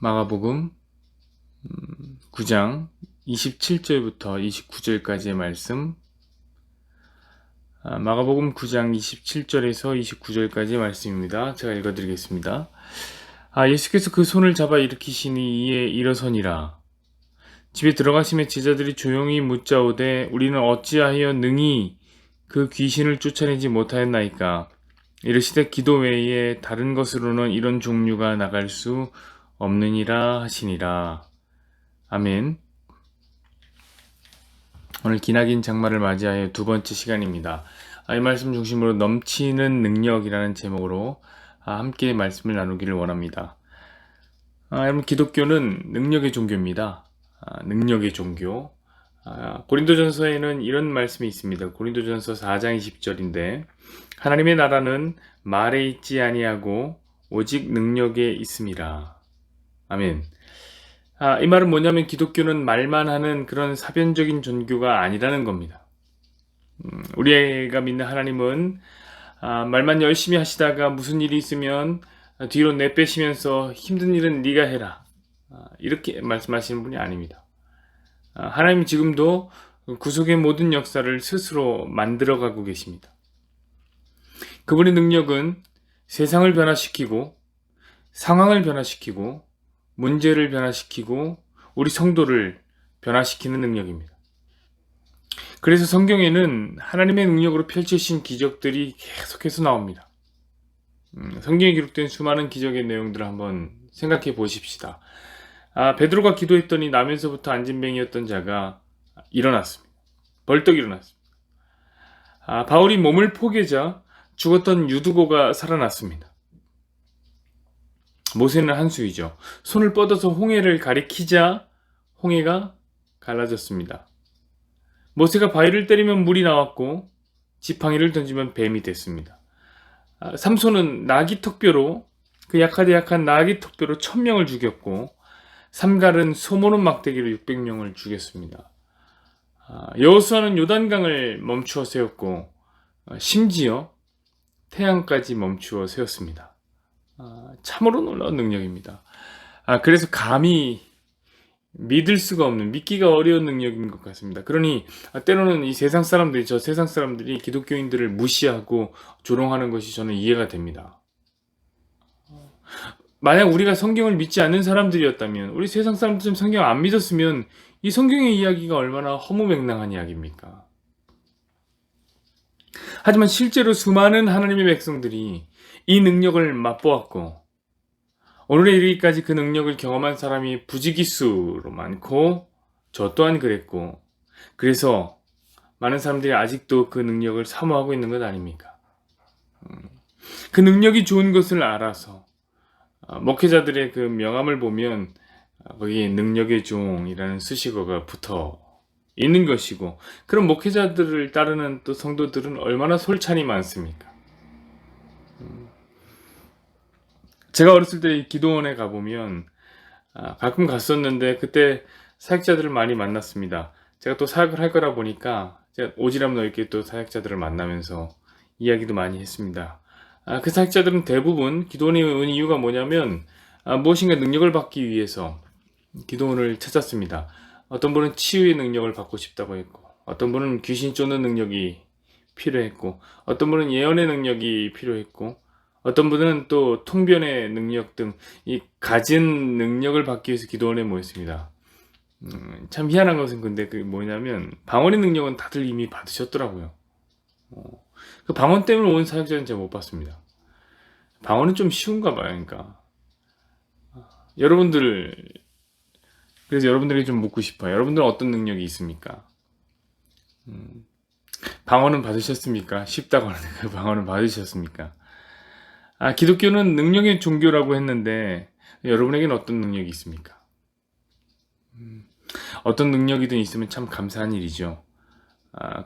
마가복음 9장 27절부터 29절까지의 말씀, 마가복음 9장 27절에서 29절까지의 말씀입니다. 제가 읽어드리겠습니다. 예수께서 그 손을 잡아 일으키시니 이에 일어서니라. 집에 들어가시며 제자들이 조용히 묻자오되 우리는 어찌하여 능히 그 귀신을 쫓아내지 못하였나이까. 이르시되 기도 외에 다른 것으로는 이런 종류가 나갈 수 없느니라 하시니라. 아멘. 오늘 기나긴 장마를 맞이하여 두 번째 시간입니다. 이 말씀 중심으로 넘치는 능력이라는 제목으로 함께 말씀을 나누기를 원합니다. 여러분, 기독교는 능력의 종교입니다. 능력의 종교. 고린도전서에는 이런 말씀이 있습니다. 고린도전서 4장 20절인데 하나님의 나라는 말에 있지 아니하고 오직 능력에 있음이라. 아멘. 이 말은 뭐냐면 기독교는 말만 하는 그런 사변적인 종교가 아니라는 겁니다. 우리가 믿는 하나님은 말만 열심히 하시다가 무슨 일이 있으면 뒤로 내빼시면서 힘든 일은 네가 해라, 이렇게 말씀하시는 분이 아닙니다. 하나님은 지금도 구속의 모든 역사를 스스로 만들어가고 계십니다. 그분의 능력은 세상을 변화시키고 상황을 변화시키고 문제를 변화시키고 우리 성도를 변화시키는 능력입니다. 그래서 성경에는 하나님의 능력으로 펼치신 기적들이 계속해서 나옵니다. 성경에 기록된 수많은 기적의 내용들을 한번 생각해 보십시다. 베드로가 기도했더니 나면서부터 안진뱅이였던 자가 일어났습니다. 벌떡 일어났습니다. 바울이 몸을 포개자 죽었던 유두고가 살아났습니다. 모세는 한수이죠. 손을 뻗어서 홍해를 가리키자 홍해가 갈라졌습니다. 모세가 바위를 때리면 물이 나왔고 지팡이를 던지면 뱀이 됐습니다. 삼손은 나귀턱뼈로, 그 약하되 약한 나귀턱뼈로 1000명을 죽였고 삼갈은 소모는 막대기로 600명을 죽였습니다. 여호수아는 요단강을 멈추어 세웠고 심지어 태양까지 멈추어 세웠습니다. 참으로 놀라운 능력입니다. 그래서 감히 믿을 수가 없는, 믿기가 어려운 능력인 것 같습니다. 그러니 때로는 이 세상 사람들이 기독교인들을 무시하고 조롱하는 것이 저는 이해가 됩니다. 만약 우리가 성경을 믿지 않는 사람들이었다면, 우리 세상 사람들처럼 성경 안 믿었으면 이 성경의 이야기가 얼마나 허무맹랑한 이야기입니까? 하지만 실제로 수많은 하나님의 백성들이 이 능력을 맛보았고 오늘에 이르기까지 그 능력을 경험한 사람이 부지기수로 많고 저 또한 그랬고, 그래서 많은 사람들이 아직도 그 능력을 사모하고 있는 것 아닙니까? 그 능력이 좋은 것을 알아서 목회자들의 그 명함을 보면 거기에 능력의 종이라는 수식어가 붙어 있는 것이고, 그런 목회자들을 따르는 또 성도들은 얼마나 솔찬이 많습니까? 제가 어렸을 때 기도원에 가보면 가끔 갔었는데 그때 사역자들을 많이 만났습니다. 제가 또 사역을 할 거라 보니까 제가 오지랖 넓게 또 사역자들을 만나면서 이야기도 많이 했습니다. 그 사역자들은 대부분 기도원에 온 이유가 뭐냐면 무엇인가 능력을 받기 위해서 기도원을 찾았습니다. 어떤 분은 치유의 능력을 받고 싶다고 했고, 어떤 분은 귀신 쫓는 능력이 필요했고, 어떤 분은 예언의 능력이 필요했고, 어떤 분은 또 통변의 능력 등 이 가진 능력을 받기 위해서 기도원에 모였습니다. 참 희한한 것은 근데 그게 뭐냐면 방언의 능력은 다들 이미 받으셨더라고요. 그 방언 때문에 온 사역자는 제가 못 봤습니다. 방언은 좀 쉬운가 봐요. 그러니까 그래서 여러분들에게 좀 묻고 싶어요. 여러분들은 어떤 능력이 있습니까? 방언은 받으셨습니까? 쉽다고 하는데 그 방언은 받으셨습니까? 기독교는 능력의 종교라고 했는데 여러분에게는 어떤 능력이 있습니까? 어떤 능력이든 있으면 참 감사한 일이죠.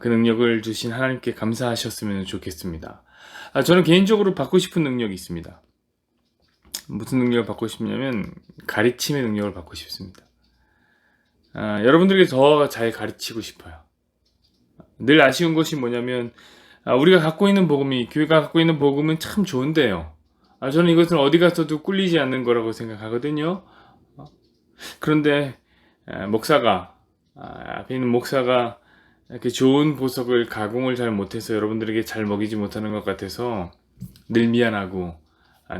그 능력을 주신 하나님께 감사하셨으면 좋겠습니다. 저는 개인적으로 받고 싶은 능력이 있습니다. 무슨 능력을 받고 싶냐면 가르침의 능력을 받고 싶습니다. 여러분들에게 더 잘 가르치고 싶어요. 늘 아쉬운 것이 뭐냐면 우리가 갖고 있는 복음이, 교회가 갖고 있는 복음은 참 좋은데요. 저는 이것은 어디 가서도 꿀리지 않는 거라고 생각하거든요. 그런데 앞에 있는 목사가 이렇게 좋은 보석을 가공을 잘 못해서 여러분들에게 잘 먹이지 못하는 것 같아서 늘 미안하고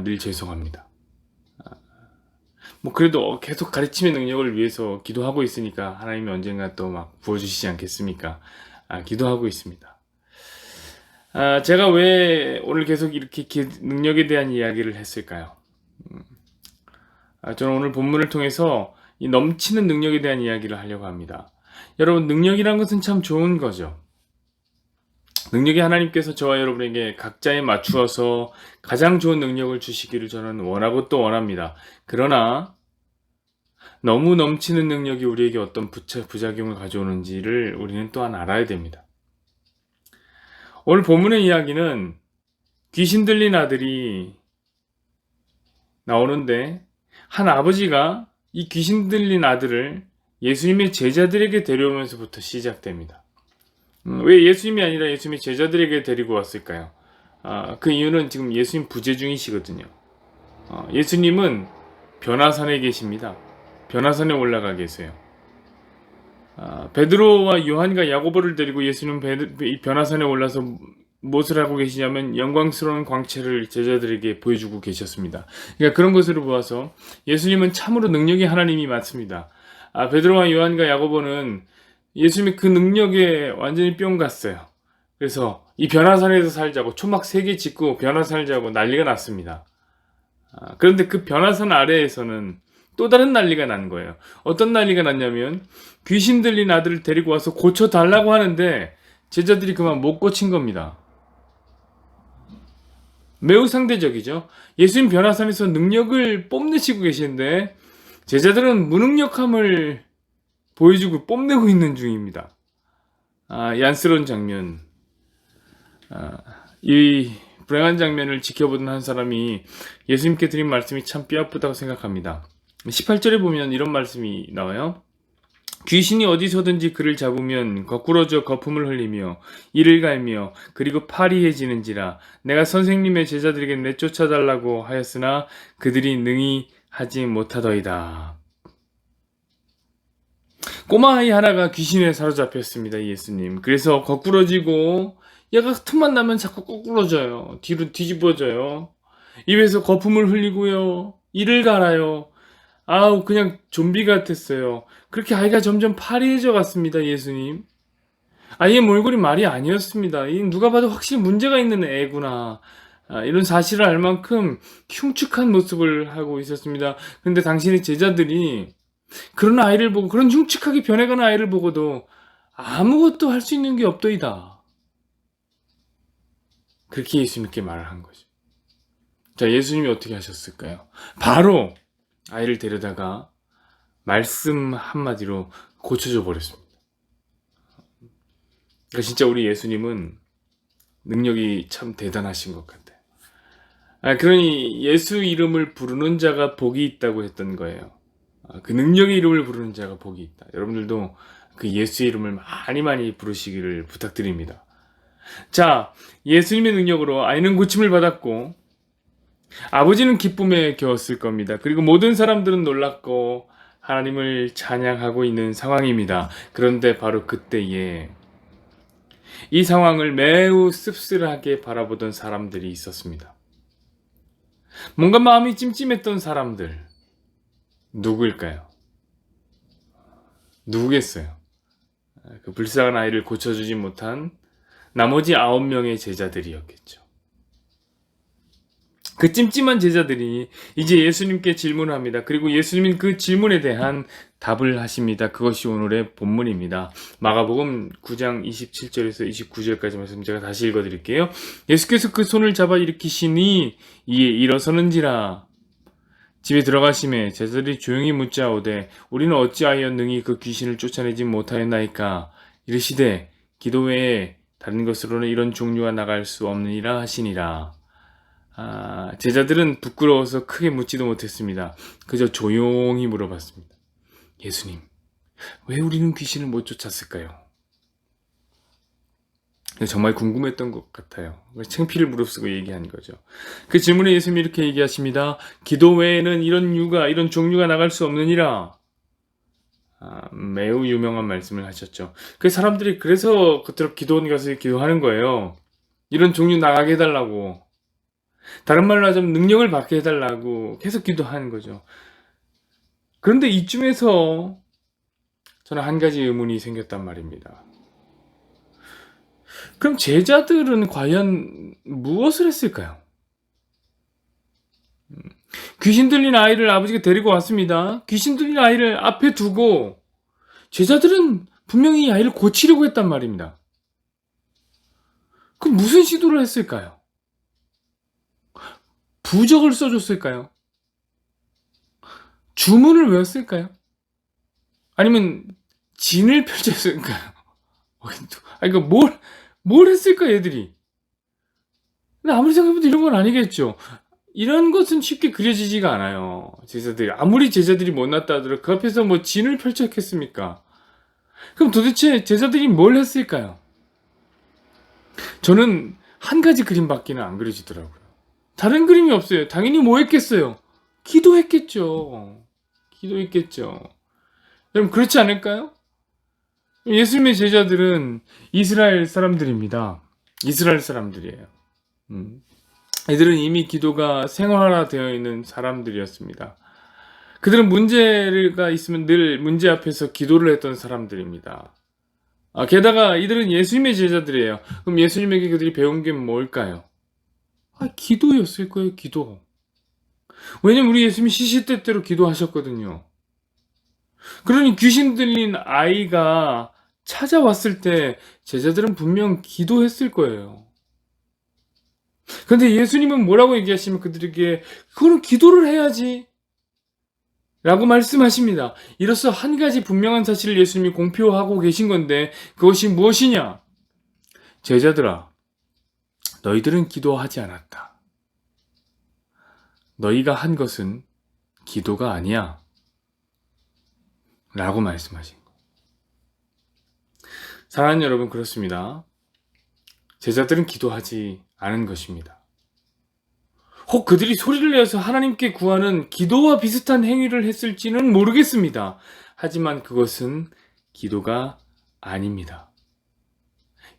늘 죄송합니다. 뭐 그래도 계속 가르침의 능력을 위해서 기도하고 있으니까 하나님이 언젠가 또 막 부어주시지 않겠습니까? 기도하고 있습니다. 제가 왜 오늘 계속 이렇게 능력에 대한 이야기를 했을까요? 저는 오늘 본문을 통해서 이 넘치는 능력에 대한 이야기를 하려고 합니다. 여러분, 능력이란 것은 참 좋은 거죠. 능력이 하나님께서 저와 여러분에게 각자에 맞추어서 가장 좋은 능력을 주시기를 저는 원하고 또 원합니다. 그러나 너무 넘치는 능력이 우리에게 어떤 부작용을 가져오는지를 우리는 또한 알아야 됩니다. 오늘 본문의 이야기는 귀신 들린 아들이 나오는데 한 아버지가 이 귀신 들린 아들을 예수님의 제자들에게 데려오면서부터 시작됩니다. 왜 예수님이 아니라 예수님의 제자들에게 데리고 왔을까요? 그 이유는 지금 예수님 부재 중이시거든요. 예수님은 변화산에 계십니다. 변화산에 올라가 계세요. 베드로와 요한과 야고보를 데리고 예수님은 이 변화산에 올라서 무엇을 하고 계시냐면 영광스러운 광채를 제자들에게 보여주고 계셨습니다. 그러니까 그런 것으로 보아서 예수님은 참으로 능력의 하나님이 맞습니다. 베드로와 요한과 야고보는 예수님의 그 능력에 완전히 뿅 갔어요. 그래서 이 변화산에서 살자고 초막 3개 짓고 변화산을 자고 난리가 났습니다. 그런데 그 변화산 아래에서는 또 다른 난리가 난 거예요. 어떤 난리가 났냐면 귀신 들린 아들을 데리고 와서 고쳐달라고 하는데 제자들이 그만 못 고친 겁니다. 매우 상대적이죠. 예수님 변화산에서 능력을 뽐내시고 계시는데 제자들은 무능력함을 보여주고 뽐내고 있는 중입니다. 얀스러운 장면. 이 불행한 장면을 지켜보던 한 사람이 예수님께 드린 말씀이 참 뼈아프다고 생각합니다. 18절에 보면 이런 말씀이 나와요. 귀신이 어디서든지 그를 잡으면 거꾸러져 거품을 흘리며 이를 갈며 그리고 파리해지는지라 내가 선생님의 제자들에게 내쫓아달라고 하였으나 그들이 능히 하지 못하더이다. 꼬마아이 하나가 귀신에 사로잡혔습니다. 예수님. 그래서 거꾸러지고 얘가 틈만 나면 자꾸 거꾸러져요. 뒤로 뒤집어져요. 입에서 거품을 흘리고요. 이를 갈아요. 그냥 좀비 같았어요. 그렇게 아이가 점점 파리해져 갔습니다. 예수님. 아이의 몰골이 말이 아니었습니다. 이 누가 봐도 확실히 문제가 있는 애구나. 이런 사실을 알 만큼 흉측한 모습을 하고 있었습니다. 근데 당신의 제자들이 그런 아이를 보고, 그런 흉측하게 변해가는 아이를 보고도 아무것도 할 수 있는 게 없더이다. 그렇게 예수님께 말을 한 거죠. 자, 예수님이 어떻게 하셨을까요? 바로 아이를 데려다가 말씀 한마디로 고쳐줘 버렸습니다. 그러니까 진짜 우리 예수님은 능력이 참 대단하신 것 같아요. 그러니 예수 이름을 부르는 자가 복이 있다고 했던 거예요. 그 능력의 이름을 부르는 자가 복이 있다. 여러분들도 그 예수 이름을 많이 부르시기를 부탁드립니다. 자, 예수님의 능력으로 아이는 고침을 받았고 아버지는 기쁨에 겨웠을 겁니다. 그리고 모든 사람들은 놀랐고 하나님을 찬양하고 있는 상황입니다. 그런데 바로 그때에 이 상황을 매우 씁쓸하게 바라보던 사람들이 있었습니다. 뭔가 마음이 찜찜했던 사람들. 누구일까요? 누구겠어요? 그 불쌍한 아이를 고쳐주지 못한 나머지 9명의 제자들이었겠죠. 그 찜찜한 제자들이 이제 예수님께 질문합니다. 그리고 예수님은 그 질문에 대한 답을 하십니다. 그것이 오늘의 본문입니다. 마가복음 9장 27절에서 29절까지 말씀 제가 다시 읽어드릴게요. 예수께서 그 손을 잡아 일으키시니 이에 일어서는지라. 집에 들어가심에 제자들이 조용히 묻자오되 우리는 어찌하여 능히 그 귀신을 쫓아내지 못하였나이까. 이르시되 기도 외에 다른 것으로는 이런 종류가 나갈 수 없느니라 하시니라. 제자들은 부끄러워서 크게 묻지도 못했습니다. 그저 조용히 물어봤습니다. 예수님, 왜 우리는 귀신을 못 쫓았을까요? 정말 궁금했던 것 같아요. 창피를 무릅쓰고 얘기한 거죠. 그 질문에 예수님이 이렇게 얘기하십니다. 기도 외에는 이런 종류가 나갈 수 없느니라. 매우 유명한 말씀을 하셨죠. 그 사람들이 그래서 그토록 기도원 가서 기도하는 거예요. 이런 종류 나가게 해달라고. 다른 말로 하자면 능력을 받게 해달라고 계속 기도하는 거죠. 그런데 이쯤에서 저는 한 가지 의문이 생겼단 말입니다. 그럼 제자들은 과연 무엇을 했을까요? 귀신 들린 아이를 아버지가 데리고 왔습니다. 귀신 들린 아이를 앞에 두고 제자들은 분명히 이 아이를 고치려고 했단 말입니다. 그럼 무슨 시도를 했을까요? 부적을 써줬을까요? 주문을 외웠을까요? 아니면 진을 펼쳤을까요? 이거 뭘 했을까, 얘들이? 근데 아무리 생각해도 이런 건 아니겠죠. 이런 것은 쉽게 그려지지가 않아요. 제자들이. 아무리 제자들이 못났다 하더라도 그 앞에서 뭐 진을 펼쳤겠습니까? 그럼 도대체 제자들이 뭘 했을까요? 저는 한 가지 그림밖에는 안 그려지더라고요. 다른 그림이 없어요. 당연히 뭐 했겠어요? 기도했겠죠. 기도했겠죠. 여러분, 그렇지 않을까요? 예수님의 제자들은 이스라엘 사람들입니다. 이스라엘 사람들이에요. 이들은 이미 기도가 생활화되어 있는 사람들이었습니다. 그들은 문제가 있으면 늘 문제 앞에서 기도를 했던 사람들입니다. 게다가 이들은 예수님의 제자들이에요. 그럼 예수님에게 그들이 배운 게 뭘까요? 기도였을 거예요, 기도. 왜냐면 우리 예수님이 시시때때로 기도하셨거든요. 그러니 귀신 들린 아이가 찾아왔을 때 제자들은 분명 기도했을 거예요. 근데 예수님은 뭐라고 얘기하시면 그들에게 그거는 기도를 해야지 라고 말씀하십니다. 이로써 한 가지 분명한 사실을 예수님이 공표하고 계신 건데 그것이 무엇이냐? 제자들아, 너희들은 기도하지 않았다. 너희가 한 것은 기도가 아니야 라고 말씀하신 거예요. 사랑하는 여러분, 그렇습니다. 제자들은 기도하지 않은 것입니다. 혹 그들이 소리를 내어서 하나님께 구하는 기도와 비슷한 행위를 했을지는 모르겠습니다. 하지만 그것은 기도가 아닙니다.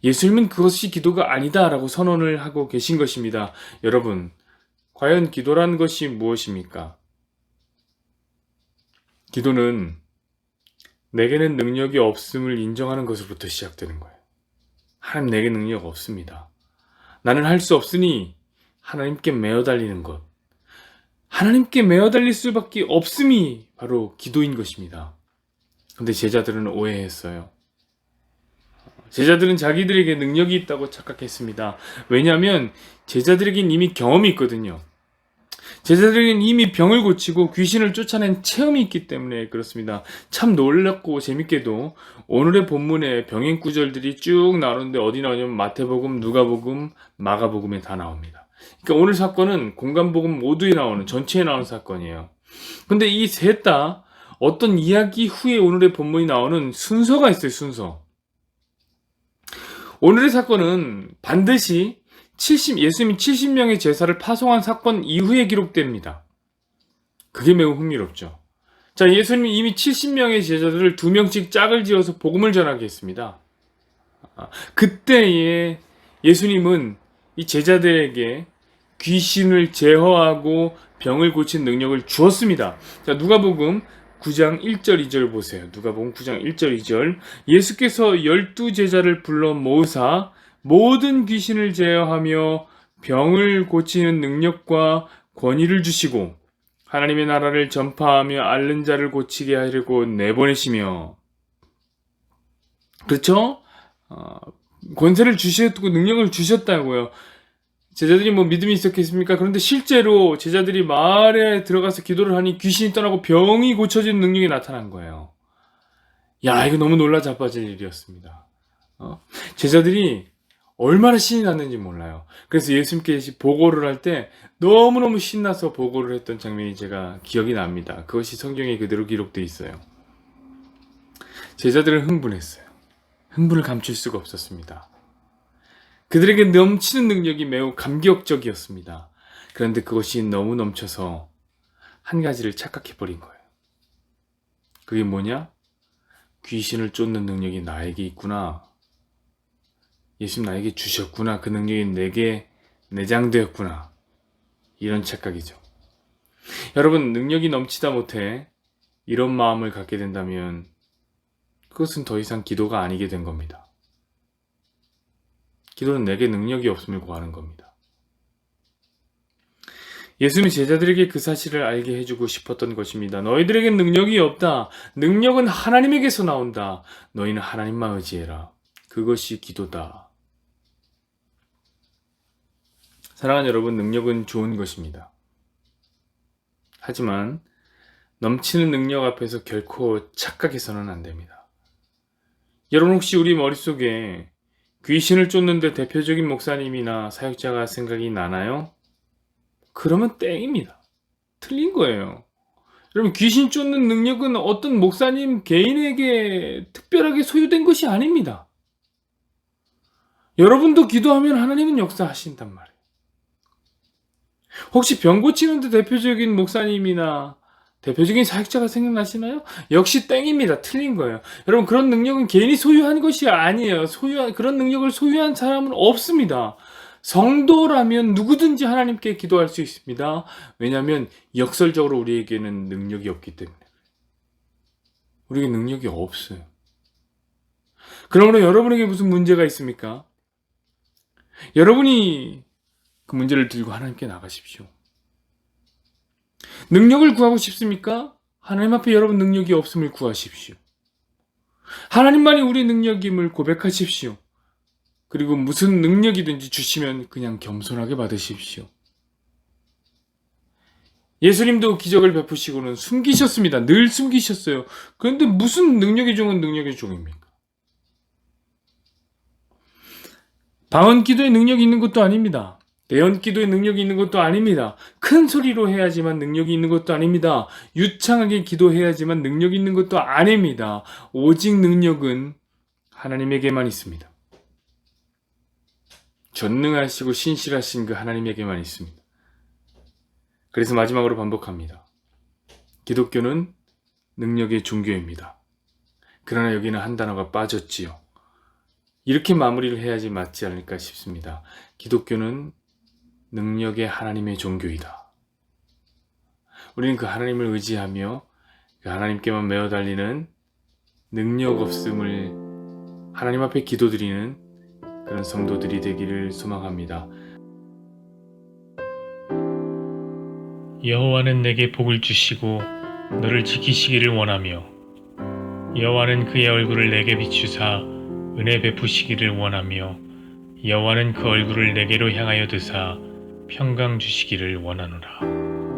예수님은 그것이 기도가 아니다라고 선언을 하고 계신 것입니다. 여러분, 과연 기도란 것이 무엇입니까? 기도는 내게는 능력이 없음을 인정하는 것으로부터 시작되는 거예요. 하나님, 내게 능력 없습니다. 나는 할 수 없으니 하나님께 매어 달리는 것. 하나님께 매어 달릴 수밖에 없음이 바로 기도인 것입니다. 근데 제자들은 오해했어요. 제자들은 자기들에게 능력이 있다고 착각했습니다. 왜냐하면 제자들에겐 이미 경험이 있거든요. 제자들에겐 이미 병을 고치고 귀신을 쫓아낸 체험이 있기 때문에 그렇습니다. 참 놀랍고 재밌게도 오늘의 본문에 병행 구절들이 쭉 나오는데 어디 나오냐면 마태복음, 누가복음, 마가복음에 다 나옵니다. 그러니까 오늘 사건은 공간복음 모두에 나오는, 전체에 나오는 사건이에요. 근데 이 셋 다 어떤 이야기 후에 오늘의 본문이 나오는 순서가 있어요, 순서. 오늘의 사건은 반드시 예수님이 70명의 제사를 파송한 사건 이후에 기록됩니다. 그게 매우 흥미롭죠. 자, 예수님이 이미 70명의 제자들을 2명씩 짝을 지어서 복음을 전하게 했습니다. 그때에 예수님은 이 제자들에게 귀신을 제어하고 병을 고친 능력을 주었습니다. 자, 누가복음 9장 1절 2절 보세요. 누가복음 9장 1절 2절. 예수께서 12제자를 불러 모으사 모든 귀신을 제어하며 병을 고치는 능력과 권위를 주시고 하나님의 나라를 전파하며 앓는 자를 고치게 하려고 내보내시며, 그렇죠? 권세를 주셨고 능력을 주셨다고요. 제자들이 뭐 믿음이 있었겠습니까? 그런데 실제로 제자들이 마을에 들어가서 기도를 하니 귀신이 떠나고 병이 고쳐지는 능력이 나타난 거예요. 야, 이거 너무 놀라 자빠질 일이었습니다. 제자들이 얼마나 신이 났는지 몰라요. 그래서 예수님께서 보고를 할 때 너무너무 신나서 보고를 했던 장면이 제가 기억이 납니다. 그것이 성경에 그대로 기록되어 있어요. 제자들은 흥분했어요. 흥분을 감출 수가 없었습니다. 그들에게 넘치는 능력이 매우 감격적이었습니다. 그런데 그것이 너무 넘쳐서 한 가지를 착각해버린 거예요. 그게 뭐냐? 귀신을 쫓는 능력이 나에게 있구나. 예수님 나에게 주셨구나. 그 능력이 내게 내장되었구나. 이런 착각이죠. 여러분, 능력이 넘치다 못해 이런 마음을 갖게 된다면 그것은 더 이상 기도가 아니게 된 겁니다. 기도는 내게 능력이 없음을 구하는 겁니다. 예수님이 제자들에게 그 사실을 알게 해주고 싶었던 것입니다. 너희들에겐 능력이 없다. 능력은 하나님에게서 나온다. 너희는 하나님만 의지해라. 그것이 기도다. 사랑하는 여러분, 능력은 좋은 것입니다. 하지만 넘치는 능력 앞에서 결코 착각해서는 안 됩니다. 여러분, 혹시 우리 머릿속에 귀신을 쫓는데 대표적인 목사님이나 사역자가 생각이 나나요? 그러면 땡입니다. 틀린 거예요. 여러분, 귀신 쫓는 능력은 어떤 목사님 개인에게 특별하게 소유된 것이 아닙니다. 여러분도 기도하면 하나님은 역사하신단 말이에요. 혹시 병 고치는데 대표적인 목사님이나 대표적인 사역자가 생각나시나요? 역시 땡입니다. 틀린 거예요. 여러분, 그런 능력은 개인이 소유한 것이 아니에요. 그런 능력을 소유한 사람은 없습니다. 성도라면 누구든지 하나님께 기도할 수 있습니다. 왜냐하면 역설적으로 우리에게는 능력이 없기 때문에. 우리에게 능력이 없어요. 그러므로 여러분에게 무슨 문제가 있습니까? 여러분이 그 문제를 들고 하나님께 나가십시오. 능력을 구하고 싶습니까? 하나님 앞에 여러분 능력이 없음을 구하십시오. 하나님만이 우리 능력임을 고백하십시오. 그리고 무슨 능력이든지 주시면 그냥 겸손하게 받으십시오. 예수님도 기적을 베푸시고는 숨기셨습니다. 늘 숨기셨어요. 그런데 무슨 능력의 종은 능력의 종입니까? 방언 기도에 능력이 있는 것도 아닙니다. 대언 기도에 능력이 있는 것도 아닙니다. 큰 소리로 해야지만 능력이 있는 것도 아닙니다. 유창하게 기도해야지만 능력이 있는 것도 아닙니다. 오직 능력은 하나님에게만 있습니다. 전능하시고 신실하신 그 하나님에게만 있습니다. 그래서 마지막으로 반복합니다. 기독교는 능력의 종교입니다. 그러나 여기는 한 단어가 빠졌지요. 이렇게 마무리를 해야지 맞지 않을까 싶습니다. 기독교는 능력의 하나님의 종교이다. 우리는 그 하나님을 의지하며 그 하나님께만 매어 달리는 능력 없음을 하나님 앞에 기도드리는 그런 성도들이 되기를 소망합니다. 여호와는 내게 복을 주시고 너를 지키시기를 원하며 여호와는 그의 얼굴을 내게 비추사 은혜 베푸시기를 원하며 여호와는 그 얼굴을 내게로 향하여 드사 평강 주시기를 원하노라.